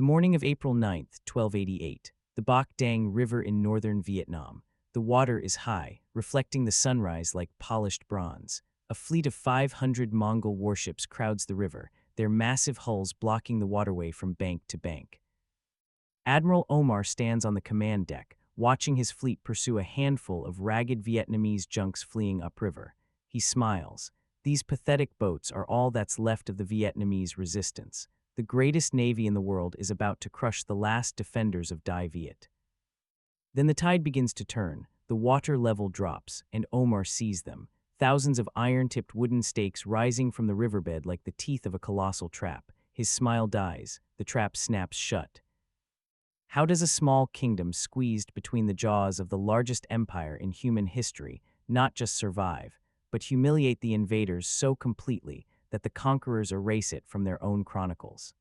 The morning of April 9th, 1288, the Bạch Đằng River in northern Vietnam. The water is high, reflecting the sunrise like polished bronze. A fleet of 500 Mongol warships crowds the river, their massive hulls blocking the waterway from bank to bank. Admiral Omar stands on the command deck, watching his fleet pursue a handful of ragged Vietnamese junks fleeing upriver. He smiles. These pathetic boats are all that's left of the Vietnamese resistance. The greatest navy in the world is about to crush the last defenders of Đại Việt. Then the tide begins to turn, the water level drops, and Omar sees them. Thousands of iron-tipped wooden stakes rising from the riverbed like the teeth of a colossal trap. His smile dies, the trap snaps shut. How does a small kingdom squeezed between the jaws of the largest empire in human history not just survive, but humiliate the invaders so completely that the conquerors erase it from their own chronicles?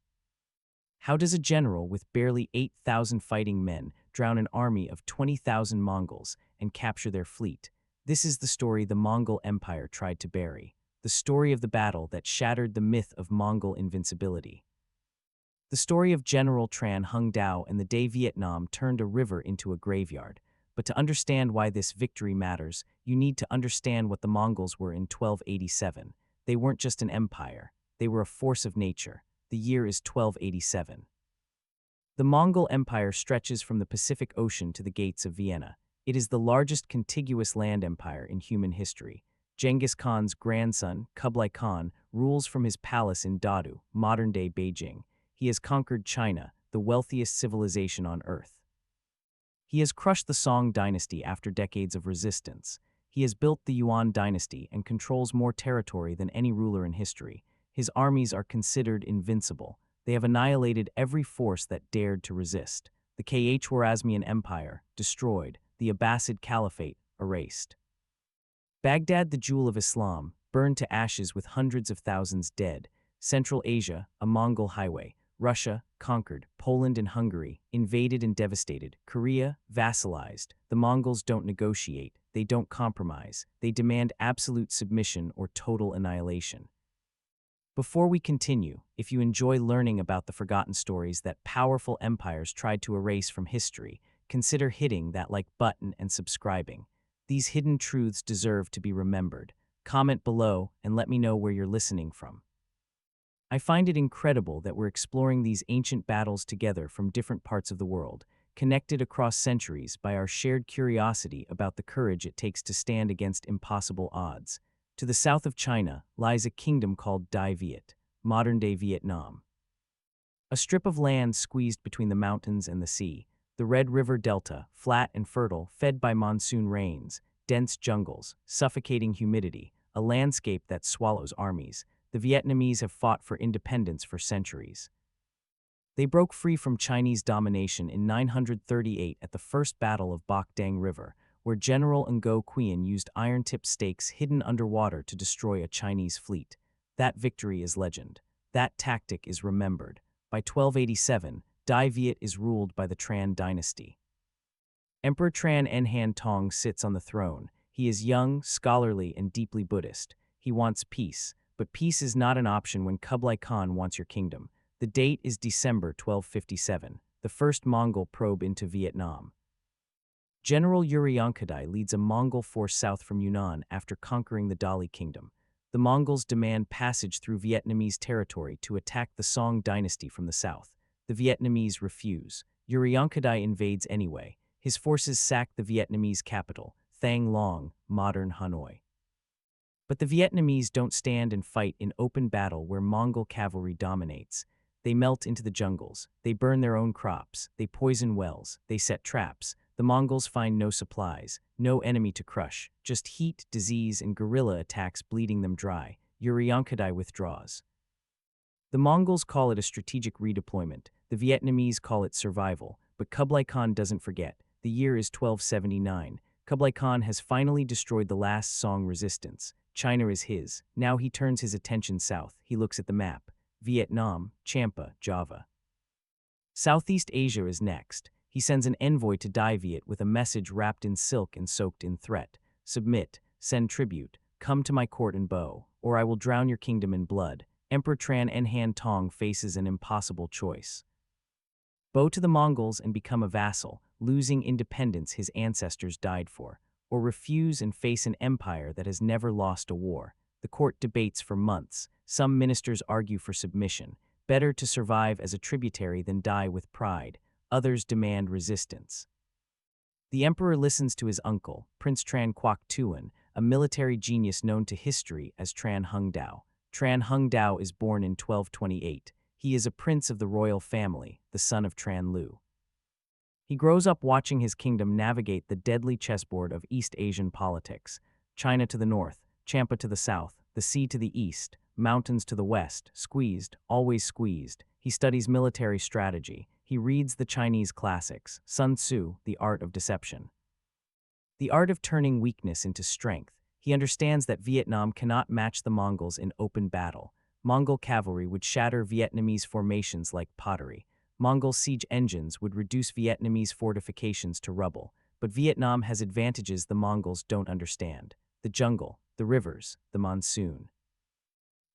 How does a general with barely 8,000 fighting men drown an army of 20,000 Mongols and capture their fleet? This is the story the Mongol Empire tried to bury, the story of the battle that shattered the myth of Mongol invincibility. The story of General Trần Hưng Đạo and the day Vietnam turned a river into a graveyard. But to understand why this victory matters, you need to understand what the Mongols were in 1287. They weren't just an empire, they were a force of nature. The year is 1287. The Mongol Empire stretches from the Pacific Ocean to the gates of Vienna. It is the largest contiguous land empire in human history. Genghis Khan's grandson, Kublai Khan, rules from his palace in Dadu, modern-day Beijing. He has conquered China, the wealthiest civilization on Earth. He has crushed the Song dynasty after decades of resistance. He has built the Yuan dynasty and controls more territory than any ruler in history. His armies are considered invincible. They have annihilated every force that dared to resist. The Khwarezmian Empire, destroyed. The Abbasid Caliphate, erased. Baghdad, the jewel of Islam, burned to ashes with hundreds of thousands dead. Central Asia, a Mongol highway. Russia, conquered. Poland and Hungary, invaded and devastated. Korea, vassalized. The Mongols don't negotiate. They don't compromise. They demand absolute submission or total annihilation. Before we continue, if you enjoy learning about the forgotten stories that powerful empires tried to erase from history, consider hitting that like button and subscribing. These hidden truths deserve to be remembered. Comment below and let me know where you're listening from. I find it incredible that we're exploring these ancient battles together from different parts of the world, connected across centuries by our shared curiosity about the courage it takes to stand against impossible odds. To the south of China lies a kingdom called Đại Việt, modern-day Vietnam. A strip of land squeezed between the mountains and the sea, the Red River Delta, flat and fertile, fed by monsoon rains, dense jungles, suffocating humidity, a landscape that swallows armies. The Vietnamese have fought for independence for centuries. They broke free from Chinese domination in 938 at the First Battle of Bạch Đằng River, where General Ngo Quyen used iron-tipped stakes hidden underwater to destroy a Chinese fleet. That victory is legend. That tactic is remembered. By 1287, Đại Việt is ruled by the Trần dynasty. Emperor Trần Hưng Đạo sits on the throne. He is young, scholarly, and deeply Buddhist. He wants peace. But peace is not an option when Kublai Khan wants your kingdom. The date is December 1257, the first Mongol probe into Vietnam. General Uriankadai leads a Mongol force south from Yunnan after conquering the Dali kingdom. The Mongols demand passage through Vietnamese territory to attack the Song dynasty from the south. The Vietnamese refuse. Uriankadai invades anyway. His forces sack the Vietnamese capital, Thang Long, modern Hanoi. But the Vietnamese don't stand and fight in open battle where Mongol cavalry dominates. They melt into the jungles, they burn their own crops, they poison wells, they set traps. The Mongols find no supplies, no enemy to crush, just heat, disease, and guerrilla attacks bleeding them dry. Uriankadai withdraws. The Mongols call it a strategic redeployment, the Vietnamese call it survival, but Kublai Khan doesn't forget. The year is 1279. Kublai Khan has finally destroyed the last Song resistance. China is his. Now he turns his attention south. He looks at the map. Vietnam, Champa, Java. Southeast Asia is next. He sends an envoy to Đại Việt with a message wrapped in silk and soaked in threat. Submit, send tribute, come to my court and bow, or I will drown your kingdom in blood. Emperor Trần Hưng Đạo faces an impossible choice. Bow to the Mongols and become a vassal, losing independence his ancestors died for, or refuse and face an empire that has never lost a war. The court debates for months. Some ministers argue for submission, better to survive as a tributary than die with pride. Others demand resistance. The emperor listens to his uncle, Prince Trần Quoc Tuan, a military genius known to history as Trần Hưng Đạo. Trần Hưng Đạo is born in 1228. He is a prince of the royal family, the son of Trần Lưu. He grows up watching his kingdom navigate the deadly chessboard of East Asian politics. China to the north, Champa to the south, the sea to the east, mountains to the west, squeezed, always squeezed. He studies military strategy. He reads the Chinese classics, Sun Tzu, The Art of Deception. The art of turning weakness into strength. He understands that Vietnam cannot match the Mongols in open battle. Mongol cavalry would shatter Vietnamese formations like pottery. Mongol siege engines would reduce Vietnamese fortifications to rubble. But Vietnam has advantages the Mongols don't understand: the jungle, the rivers, the monsoon.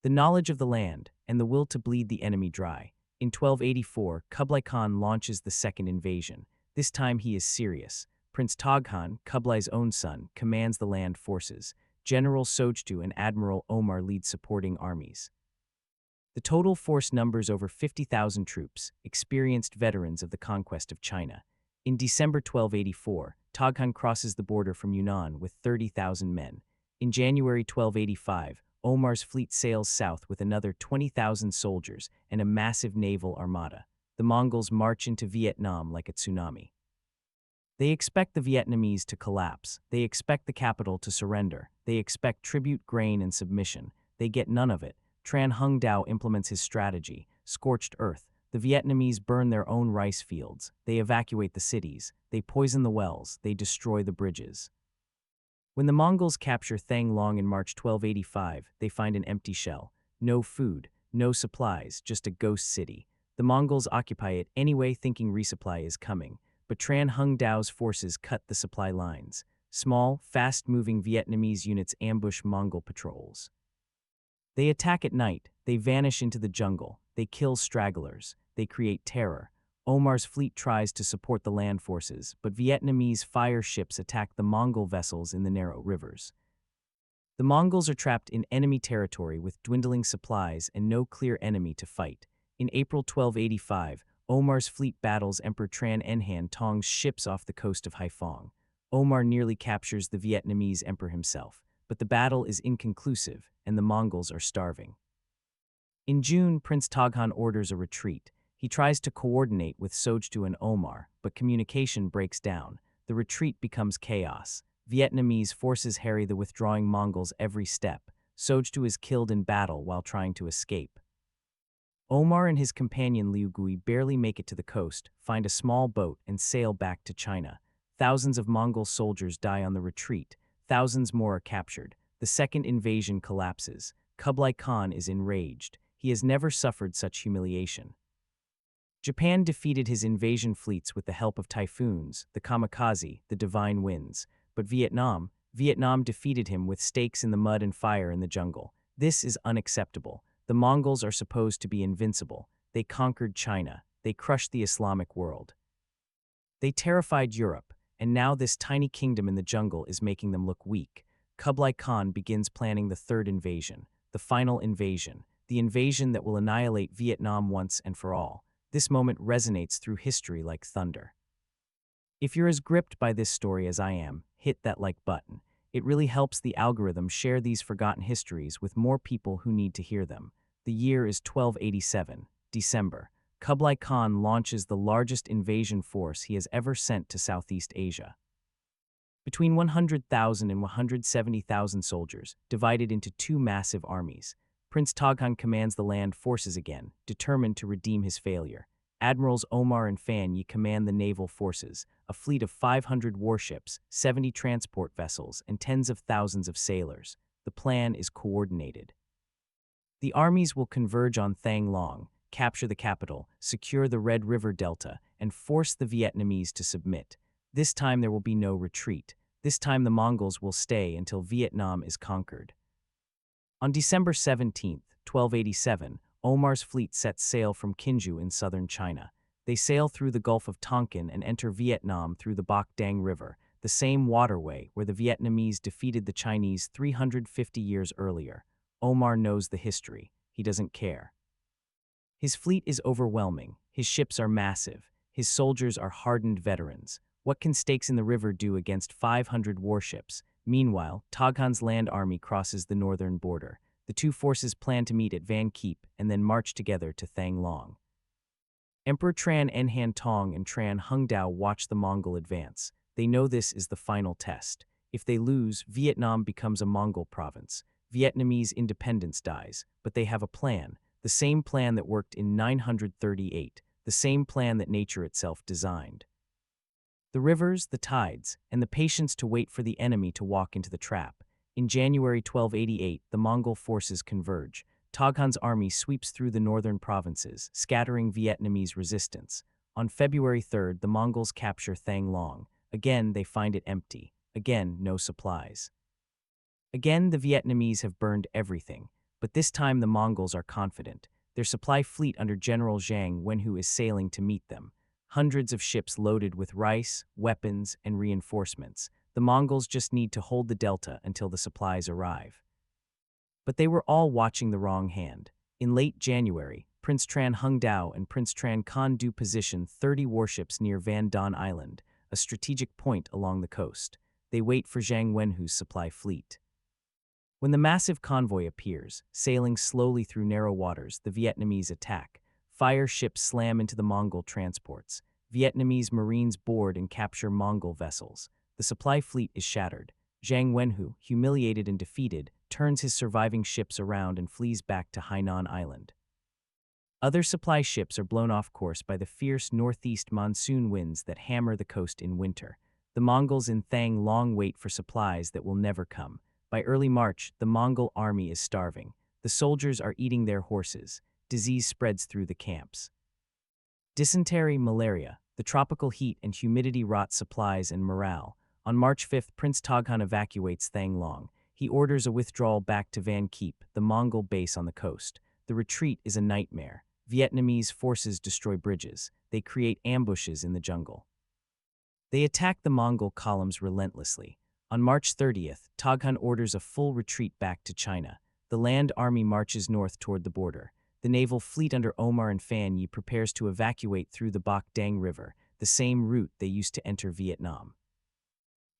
The knowledge of the land, and the will to bleed the enemy dry. In 1284, Kublai Khan launches the second invasion. This time he is serious. Prince Toghan, Kublai's own son, commands the land forces. General Sojtu and Admiral Omar lead supporting armies. The total force numbers over 50,000 troops, experienced veterans of the conquest of China. In December 1284, Toghan crosses the border from Yunnan with 30,000 men. In January 1285, Omar's fleet sails south with another 20,000 soldiers and a massive naval armada. The Mongols march into Vietnam like a tsunami. They expect the Vietnamese to collapse. They expect the capital to surrender. They expect tribute, grain, and submission. They get none of it. Trần Hưng Đạo implements his strategy: scorched earth. The Vietnamese burn their own rice fields. They evacuate the cities. They poison the wells. They destroy the bridges. When the Mongols capture Thang Long in March 1285, they find an empty shell. No food, no supplies, just a ghost city. The Mongols occupy it anyway, thinking resupply is coming. But Trần Hưng Đạo forces cut the supply lines. Small, fast-moving Vietnamese units ambush Mongol patrols. They attack at night. They vanish into the jungle. They kill stragglers. They create terror. Omar's fleet tries to support the land forces, but Vietnamese fire ships attack the Mongol vessels in the narrow rivers. The Mongols are trapped in enemy territory with dwindling supplies and no clear enemy to fight. In April 1285, Omar's fleet battles Emperor Tran Nhan Tong's ships off the coast of Haiphong. Omar nearly captures the Vietnamese emperor himself, but the battle is inconclusive and the Mongols are starving. In June, Prince Toghan orders a retreat. He tries to coordinate with Sojtu and Omar, but communication breaks down. The retreat becomes chaos. Vietnamese forces harry the withdrawing Mongols every step. Sojtu is killed in battle while trying to escape. Omar and his companion Liu Gui barely make it to the coast, find a small boat, and sail back to China. Thousands of Mongol soldiers die on the retreat. Thousands more are captured. The second invasion collapses. Kublai Khan is enraged. He has never suffered such humiliation. Japan defeated his invasion fleets with the help of typhoons, the kamikaze, the divine winds. But Vietnam defeated him with stakes in the mud and fire in the jungle. This is unacceptable. The Mongols are supposed to be invincible. They conquered China. They crushed the Islamic world. They terrified Europe, and now this tiny kingdom in the jungle is making them look weak. Kublai Khan begins planning the third invasion, the final invasion, the invasion that will annihilate Vietnam once and for all. This moment resonates through history like thunder. If you're as gripped by this story as I am, hit that like button. It really helps the algorithm share these forgotten histories with more people who need to hear them. The year is 1287, December. Kublai Khan launches the largest invasion force he has ever sent to Southeast Asia. Between 100,000 and 170,000 soldiers, divided into two massive armies. Prince Toghan commands the land forces again, determined to redeem his failure. Admirals Omar and Fan Yi command the naval forces, a fleet of 500 warships, 70 transport vessels, and tens of thousands of sailors. The plan is coordinated. The armies will converge on Thang Long, capture the capital, secure the Red River Delta, and force the Vietnamese to submit. This time there will be no retreat. This time the Mongols will stay until Vietnam is conquered. On December 17, 1287, Omar's fleet sets sail from Kinju in southern China. They sail through the Gulf of Tonkin and enter Vietnam through the Bạch Đằng River, the same waterway where the Vietnamese defeated the Chinese 350 years earlier. Omar knows the history. He doesn't care. His fleet is overwhelming. His ships are massive. His soldiers are hardened veterans. What can stakes in the river do against 500 warships? Meanwhile, Toghan's land army crosses the northern border. The two forces plan to meet at Van Keep and then march together to Thang Long. Emperor Tran Nhan Tong and Tran Hung Dao watch the Mongol advance. They know this is the final test. If they lose, Vietnam becomes a Mongol province. Vietnamese independence dies, but they have a plan, the same plan that worked in 938, the same plan that nature itself designed. The rivers, the tides, and the patience to wait for the enemy to walk into the trap. In January 1288, the Mongol forces converge. Toghan's army sweeps through the northern provinces, scattering Vietnamese resistance. On February 3rd, the Mongols capture Thang Long. Again, they find it empty. Again, no supplies. Again, the Vietnamese have burned everything, but this time the Mongols are confident. Their supply fleet under General Zhang Wenhu is sailing to meet them. Hundreds of ships loaded with rice, weapons, and reinforcements. The Mongols just need to hold the delta until the supplies arrive. But they were all watching the wrong hand. In late January, Prince Tran Hung Dao and Prince Tran Khan Du position 30 warships near Van Don Island, a strategic point along the coast. They wait for Zhang Wenhu's supply fleet. When the massive convoy appears, sailing slowly through narrow waters, the Vietnamese attack. Fire ships slam into the Mongol transports. Vietnamese marines board and capture Mongol vessels. The supply fleet is shattered. Zhang Wenhu, humiliated and defeated, turns his surviving ships around and flees back to Hainan Island. Other supply ships are blown off course by the fierce northeast monsoon winds that hammer the coast in winter. The Mongols in Thang Long wait for supplies that will never come. By early March, the Mongol army is starving. The soldiers are eating their horses. Disease spreads through the camps. Dysentery, malaria, the tropical heat and humidity rot supplies and morale. On March 5th, Prince Toghan evacuates Thang Long. He orders a withdrawal back to Van Keep, the Mongol base on the coast. The retreat is a nightmare. Vietnamese forces destroy bridges. They create ambushes in the jungle. They attack the Mongol columns relentlessly. On March 30th, Toghan orders a full retreat back to China. The land army marches north toward the border. The naval fleet under Omar and Phan Yi prepares to evacuate through the Bạch Đằng River, the same route they used to enter Vietnam.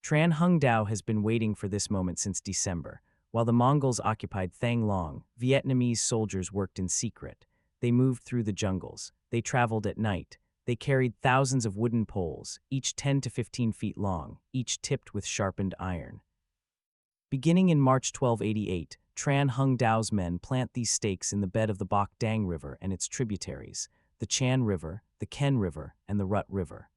Tran Hung Dao has been waiting for this moment since December. While the Mongols occupied Thang Long, Vietnamese soldiers worked in secret. They moved through the jungles. They traveled at night. They carried thousands of wooden poles, each 10 to 15 feet long, each tipped with sharpened iron. Beginning in March 1288, Tran Hung Dao's men plant these stakes in the bed of the Bạch Đằng River and its tributaries, the Chan River, the Ken River, and the Rut River.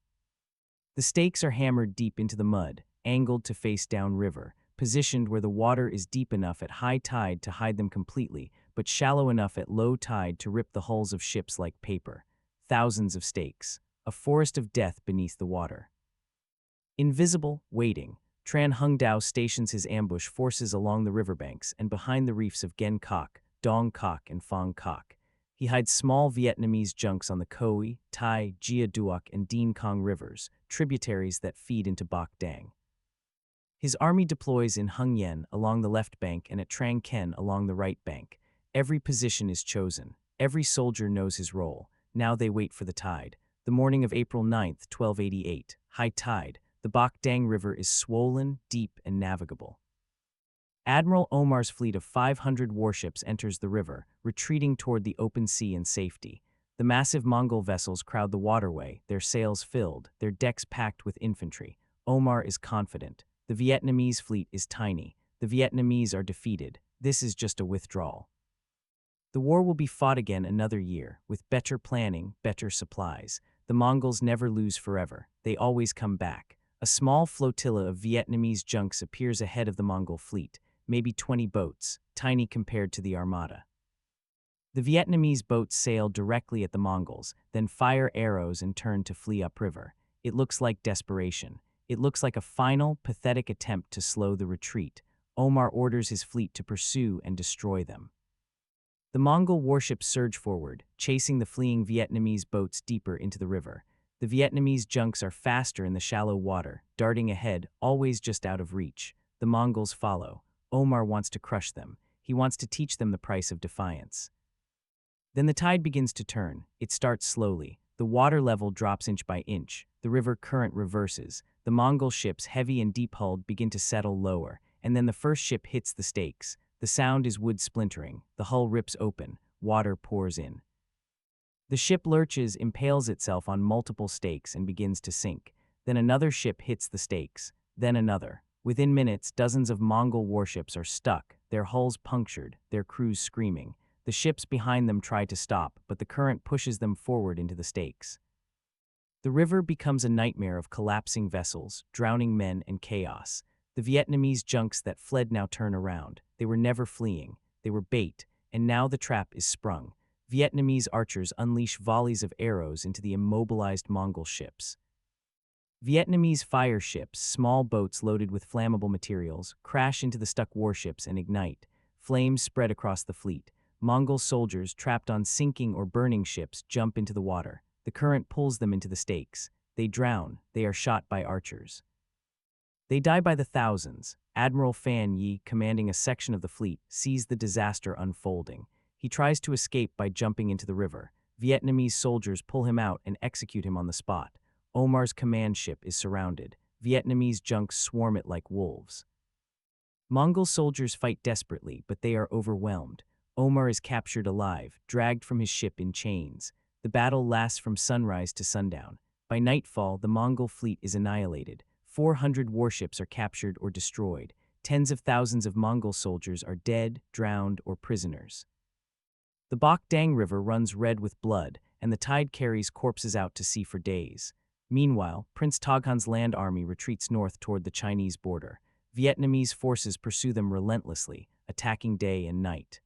The stakes are hammered deep into the mud, angled to face downriver, positioned where the water is deep enough at high tide to hide them completely, but shallow enough at low tide to rip the hulls of ships like paper. Thousands of stakes, a forest of death beneath the water. Invisible, waiting, Tran Hung Dao stations his ambush forces along the riverbanks and behind the reefs of Gen Kok, Dong Kok, and Phong Kok. He hides small Vietnamese junks on the Khoi, Tai, Gia Duoc, and Dien Cong rivers, tributaries that feed into Bạch Đằng. His army deploys in Hung Yen along the left bank and at Trang Ken along the right bank. Every position is chosen. Every soldier knows his role. Now they wait for the tide. The morning of April 9th, 1288, high tide. The Bạch Đằng River is swollen, deep, and navigable. Admiral Omar's fleet of 500 warships enters the river, retreating toward the open sea and safety. The massive Mongol vessels crowd the waterway, their sails filled, their decks packed with infantry. Omar is confident. The Vietnamese fleet is tiny. The Vietnamese are defeated. This is just a withdrawal. The war will be fought again another year, with better planning, better supplies. The Mongols never lose forever. They always come back. A small flotilla of Vietnamese junks appears ahead of the Mongol fleet, maybe 20 boats, tiny compared to the armada. The Vietnamese boats sail directly at the Mongols, then fire arrows and turn to flee upriver. It looks like desperation. It looks like a final, pathetic attempt to slow the retreat. Omar orders his fleet to pursue and destroy them. The Mongol warships surge forward, chasing the fleeing Vietnamese boats deeper into the river. The Vietnamese junks are faster in the shallow water, darting ahead, always just out of reach. The Mongols follow. Omar wants to crush them. He wants to teach them the price of defiance. Then the tide begins to turn. It starts slowly. The water level drops inch by inch. The river current reverses. The Mongol ships, heavy and deep-hulled, begin to settle lower, and then the first ship hits the stakes. The sound is wood splintering. The hull rips open. Water pours in. The ship lurches, impales itself on multiple stakes, and begins to sink. Then another ship hits the stakes. Then another. Within minutes, dozens of Mongol warships are stuck, their hulls punctured, their crews screaming. The ships behind them try to stop, but the current pushes them forward into the stakes. The river becomes a nightmare of collapsing vessels, drowning men, and chaos. The Vietnamese junks that fled now turn around. They were never fleeing. They were bait, and now the trap is sprung. Vietnamese archers unleash volleys of arrows into the immobilized Mongol ships. Vietnamese fire ships, small boats loaded with flammable materials, crash into the stuck warships and ignite. Flames spread across the fleet. Mongol soldiers trapped on sinking or burning ships jump into the water. The current pulls them into the stakes. They drown. They are shot by archers. They die by the thousands. Admiral Fan Yi, commanding a section of the fleet, sees the disaster unfolding. He tries to escape by jumping into the river. Vietnamese soldiers pull him out and execute him on the spot. Omar's command ship is surrounded. Vietnamese junks swarm it like wolves. Mongol soldiers fight desperately, but they are overwhelmed. Omar is captured alive, dragged from his ship in chains. The battle lasts from sunrise to sundown. By nightfall, the Mongol fleet is annihilated. 400 warships are captured or destroyed. Tens of thousands of Mongol soldiers are dead, drowned, or prisoners. The Bạch Đằng River runs red with blood, and the tide carries corpses out to sea for days. Meanwhile, Prince Toghan's land army retreats north toward the Chinese border. Vietnamese forces pursue them relentlessly, attacking day and night.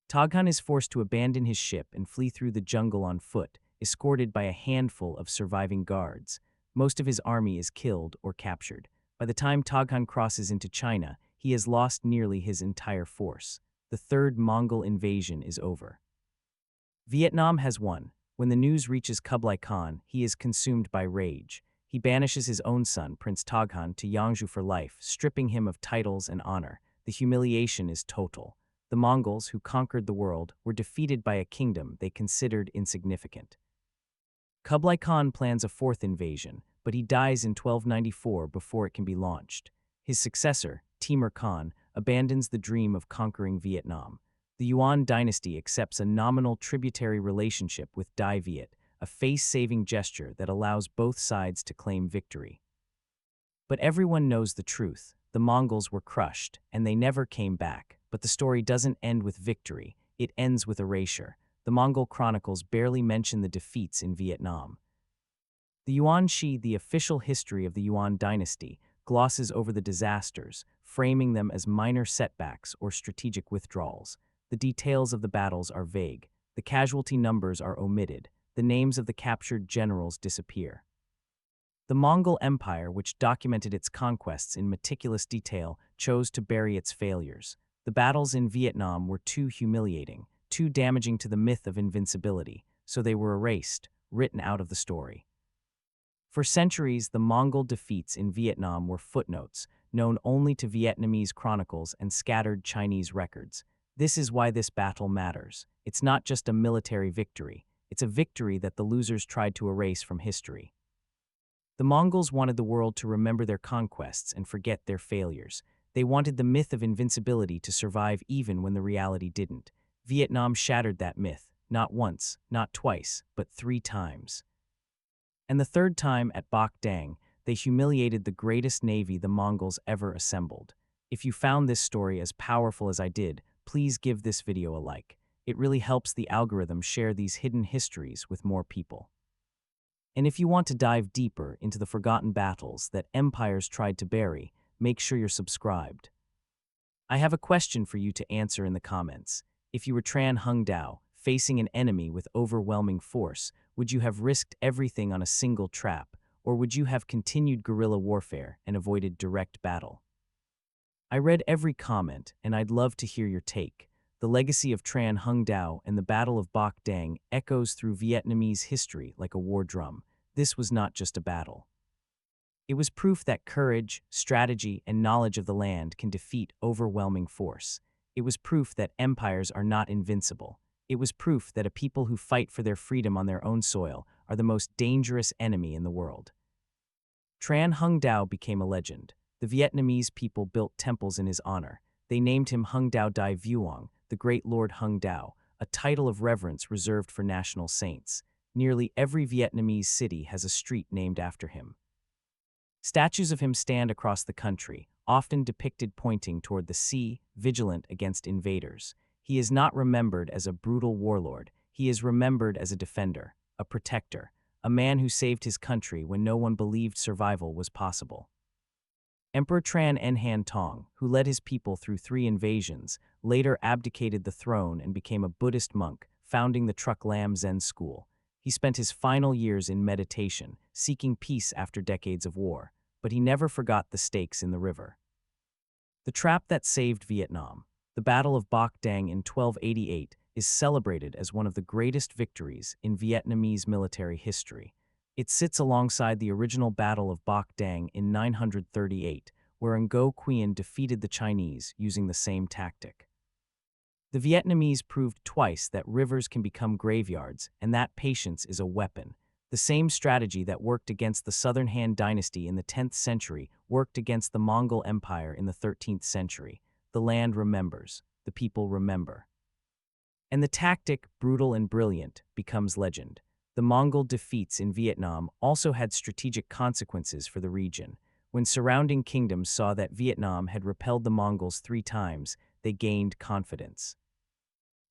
Toghan is forced to abandon his ship and flee through the jungle on foot, escorted by a handful of surviving guards. Most of his army is killed or captured. By the time Toghan crosses into China, he has lost nearly his entire force. The third Mongol invasion is over. Vietnam has won. When the news reaches Kublai Khan, he is consumed by rage. He banishes his own son, Prince Toghan, to Yangzhou for life, stripping him of titles and honor. The humiliation is total. The Mongols, who conquered the world, were defeated by a kingdom they considered insignificant. Kublai Khan plans a fourth invasion, but he dies in 1294 before it can be launched. His successor, Timur Khan, abandons the dream of conquering Vietnam. The Yuan dynasty accepts a nominal tributary relationship with Dai Viet, a face-saving gesture that allows both sides to claim victory. But everyone knows the truth. The Mongols were crushed, and they never came back. But the story doesn't end with victory. It ends with erasure. The Mongol chronicles barely mention the defeats in Vietnam. The Yuan Shi, the official history of the Yuan dynasty, glosses over the disasters, framing them as minor setbacks or strategic withdrawals. The details of the battles are vague. The casualty numbers are omitted. The names of the captured generals disappear. The Mongol Empire, which documented its conquests in meticulous detail, chose to bury its failures. The battles in Vietnam were too humiliating, too damaging to the myth of invincibility, so they were erased, written out of the story. For centuries, the Mongol defeats in Vietnam were footnotes, known only to Vietnamese chronicles and scattered Chinese records. This is why this battle matters. It's not just a military victory. It's a victory that the losers tried to erase from history. The Mongols wanted the world to remember their conquests and forget their failures. They wanted the myth of invincibility to survive even when the reality didn't. Vietnam shattered that myth, not once, not twice, but 3 times. And the third time at Bạch Đằng, they humiliated the greatest navy the Mongols ever assembled. If you found this story as powerful as I did, please give this video a like. It really helps the algorithm share these hidden histories with more people. And if you want to dive deeper into the forgotten battles that empires tried to bury, make sure you're subscribed. I have a question for you to answer in the comments. If you were Trần Hưng Đạo, facing an enemy with overwhelming force, would you have risked everything on a single trap, or would you have continued guerrilla warfare and avoided direct battle? I read every comment, and I'd love to hear your take. the legacy of Tran Hung Dao and the Battle of Bac Dang echoes through Vietnamese history like a war drum. This was not just a battle. It was proof that courage, strategy, and knowledge of the land can defeat overwhelming force. It was proof that empires are not invincible. It was proof that a people who fight for their freedom on their own soil are the most dangerous enemy in the world. Tran Hung Dao became a legend. The Vietnamese people built temples in his honor. They named him Hung Dao Dai Vuong, the Great Lord Hung Dao, a title of reverence reserved for national saints. Nearly every Vietnamese city has a street named after him. Statues of him stand across the country, often depicted pointing toward the sea, vigilant against invaders. He is not remembered as a brutal warlord. He is remembered as a defender, a protector, a man who saved his country when no one believed survival was possible. Emperor Tran Nhan Tong, who led his people through 3 invasions, later abdicated the throne and became a Buddhist monk, founding the Truc Lam Zen school. He spent his final years in meditation, seeking peace after decades of war, but he never forgot the stakes in the river. The trap that saved Vietnam, the Battle of Bac Dang in 1288, is celebrated as one of the greatest victories in Vietnamese military history. It sits alongside the original Battle of Bac Dang in 938, where Ngo Quyen defeated the Chinese using the same tactic. The Vietnamese proved twice that rivers can become graveyards, and that patience is a weapon. The same strategy that worked against the Southern Han dynasty in the 10th century worked against the Mongol Empire in the 13th century. The land remembers, the people remember. And the tactic, brutal and brilliant, becomes legend. The Mongol defeats in Vietnam also had strategic consequences for the region. When surrounding kingdoms saw that Vietnam had repelled the Mongols 3 times, they gained confidence.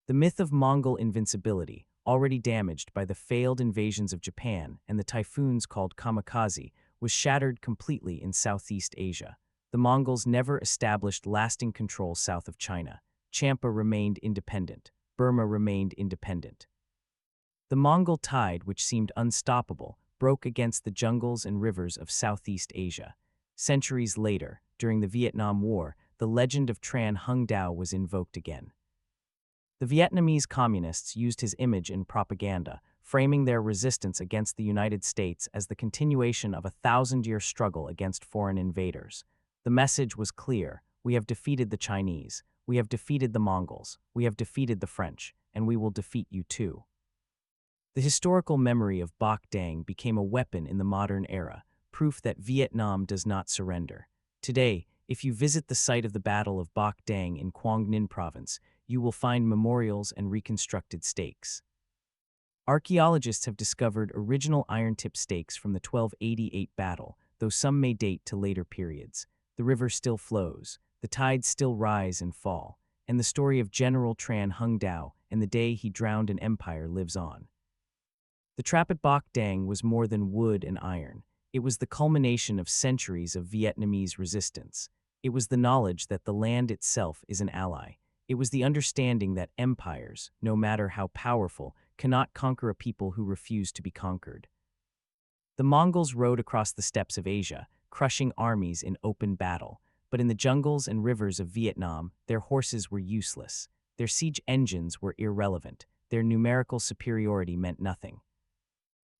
The myth of Mongol invincibility, already damaged by the failed invasions of Japan and the typhoons called kamikaze, was shattered completely in Southeast Asia. The Mongols never established lasting control south of China. Champa remained independent. Burma remained independent. The Mongol tide, which seemed unstoppable, broke against the jungles and rivers of Southeast Asia. Centuries later, during the Vietnam War, the legend of Tran Hung Dao was invoked again. The Vietnamese communists used his image in propaganda, framing their resistance against the United States as the continuation of a 1,000-year struggle against foreign invaders. The message was clear: we have defeated the Chinese, we have defeated the Mongols, we have defeated the French, and we will defeat you too. The historical memory of Bac Dang became a weapon in the modern era, proof that Vietnam does not surrender. Today, if you visit the site of the Battle of Bac Dang in Quang Ninh Province, you will find memorials and reconstructed stakes. Archaeologists have discovered original iron-tip stakes from the 1288 battle, though some may date to later periods. The river still flows, the tides still rise and fall, and the story of General Tran Hung Dao and the day he drowned an empire lives on. The trap at Bac Dang was more than wood and iron. It was the culmination of centuries of Vietnamese resistance. It was the knowledge that the land itself is an ally. It was the understanding that empires, no matter how powerful, cannot conquer a people who refuse to be conquered. The Mongols rode across the steppes of Asia, crushing armies in open battle. But in the jungles and rivers of Vietnam, their horses were useless. Their siege engines were irrelevant. Their numerical superiority meant nothing.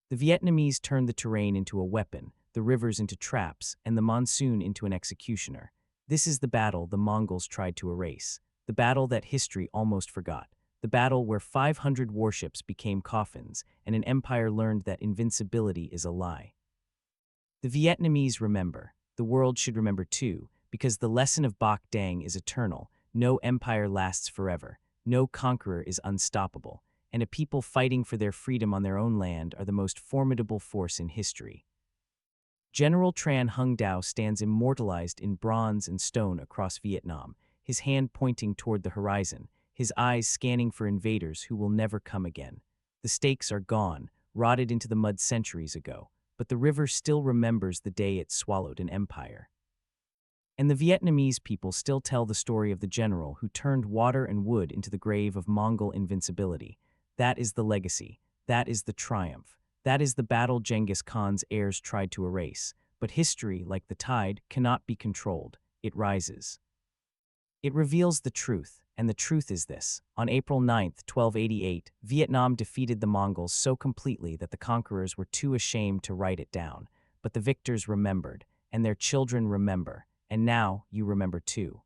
The Vietnamese turned the terrain into a weapon, the rivers into traps, and the monsoon into an executioner. This is the battle the Mongols tried to erase, the battle that history almost forgot, the battle where 500 warships became coffins and an empire learned that invincibility is a lie. The Vietnamese remember. The world should remember too, because the lesson of Bac Dang is eternal. No empire lasts forever, no conqueror is unstoppable, and a people fighting for their freedom on their own land are the most formidable force in history. General Tran Hung Dao stands immortalized in bronze and stone across Vietnam, his hand pointing toward the horizon, his eyes scanning for invaders who will never come again. The stakes are gone, rotted into the mud centuries ago, but the river still remembers the day it swallowed an empire. And the Vietnamese people still tell the story of the general who turned water and wood into the grave of Mongol invincibility. That is the legacy. That is the triumph. That is the battle Genghis Khan's heirs tried to erase. But history, like the tide, cannot be controlled. It rises. It reveals the truth, and the truth is this. On April 9th, 1288, Vietnam defeated the Mongols so completely that the conquerors were too ashamed to write it down. But the victors remembered, and their children remember, and now you remember too.